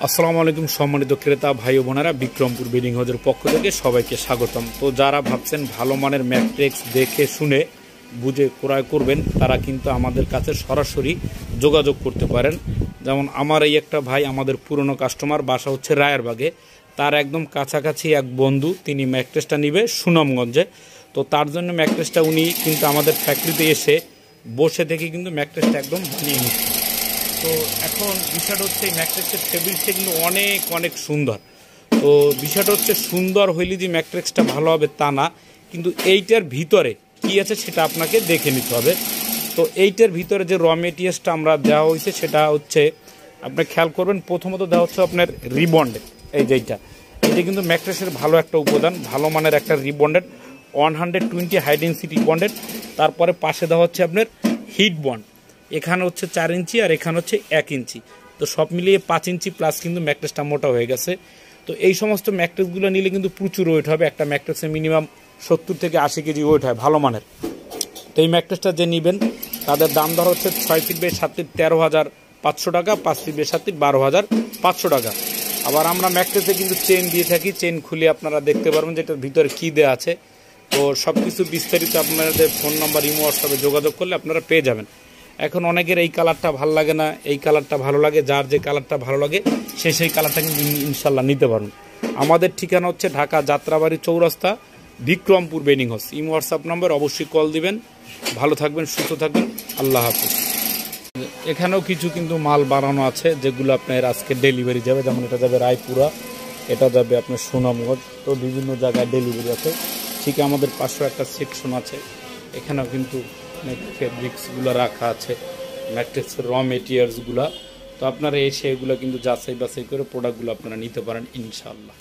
আসসালামু আলাইকুম সম্মানিত ক্রেতা ভাই ও বোনেরা, বিক্রমপুর বেডিং হাউসের পক্ষ থেকে সবাইকে স্বাগতম। তো যারা ভাবছেন ভালো মানের ম্যাট্রিক্স দেখে শুনে বুঝে ক্রয় করবেন, তারা কিন্তু আমাদের কাছে সরাসরি যোগাযোগ করতে পারেন। যেমন আমার এই একটা ভাই, আমাদের পুরনো কাস্টমার, বাসা হচ্ছে রায়েরবাগে। তার একদম কাছাকাছি এক বন্ধু, তিনি ম্যাট্রেসটা নিবে সুনামগঞ্জে। তো তার জন্য ম্যাট্রেসটা উনি কিন্তু আমাদের ফ্যাক্টরিতে এসে বসে থেকে কিন্তু ম্যাট্রেসটা একদম বানিয়ে নিচ্ছে। তো এখন বিষয়টা হচ্ছে এই ম্যাট্রিক্সের টেবিলটা কিন্তু অনেক অনেক সুন্দর। তো বিষয়টা হচ্ছে সুন্দর হইলে যে ম্যাট্রিক্সটা ভালো হবে তা না, কিন্তু এইটার ভিতরে কী আছে সেটা আপনাকে দেখে নিতে হবে। তো এইটার ভিতরে যে র মেটেরিয়ালসটা আমরা দেওয়া হয়েছে সেটা হচ্ছে, আপনি খেয়াল করবেন, প্রথমত দেওয়া হচ্ছে আপনার রিবন্ডেড। এইটা কিন্তু ম্যাট্রিক্সের ভালো একটা উপাদান, ভালো মানের একটা রিবন্ডেড 120 হাই ডেনসিটি বন্ডেড। তারপরে পাশে দেওয়া হচ্ছে আপনার হিট বন্ড, এখানে হচ্ছে 4 ইঞ্চি আর এখানে হচ্ছে 1 ইঞ্চি। তো সব মিলিয়ে 5 ইঞ্চি প্লাস কিন্তু ম্যাট্রেসটা মোটা হয়ে গেছে। তো এই সমস্ত ম্যাট্রেসগুলো নিলে কিন্তু প্রচুর ওয়েট হবে। একটা ম্যাট্রেসে মিনিমাম 70 থেকে 80 কেজি ওয়েট হয় ভালো মানের। তো এই ম্যাট্রেসটা যে নেবেন তাদের দাম ধরা হচ্ছে 6 ফিট বাই 7 ফিট 13,500 টাকা, 5 ফিট বাই 7 ফিট 12,500 টাকা। আবার আমরা ম্যাট্রেসে কিন্তু চেন দিয়ে থাকি, চেন খুলে আপনারা দেখতে পারবেন যে এটার ভিতরে কী দেওয়া আছে। তো সব কিছু বিস্তারিত আপনাদের ফোন নাম্বার, ইমো, হোয়াটসঅ্যাপে যোগাযোগ করলে আপনারা পেয়ে যাবেন। এখন অনেকের এই কালারটা ভালো লাগে না, এই কালারটা ভালো লাগে, যার যে কালারটা ভালো লাগে সে সেই কালারটা কিন্তু ইনশাল্লাহ নিতে পারবেন। আমাদের ঠিকানা হচ্ছে ঢাকা যাত্রাবাড়ি চৌরাস্তা, Bikrampur bedding house. Imo WhatsApp number, অবশ্যই কল দিবেন। ভালো থাকবেন, সুস্থ থাকবেন, আল্লাহ হাফিজ। এখানেও কিছু কিন্তু মাল বানানো আছে যেগুলো আপনার আজকে ডেলিভারি যাবে। যেমন এটা যাবে রায়পুরা, এটা যাবে আপনার সুনামগঞ্জ। তো বিভিন্ন জায়গায় ডেলিভারি আছে। ঠিক আমাদের পাশেও একটা সেকশন আছে, এখানেও কিন্তু অনেক ফেব্রিক্সগুলো রাখা আছে, ম্যাট্রিক্সের র মেটেরিয়ালসগুলো। তো আপনারা এসে এগুলো কিন্তু যাচাই বাছাই করে প্রোডাক্টগুলো আপনারা নিতে পারেন ইনশাআল্লাহ।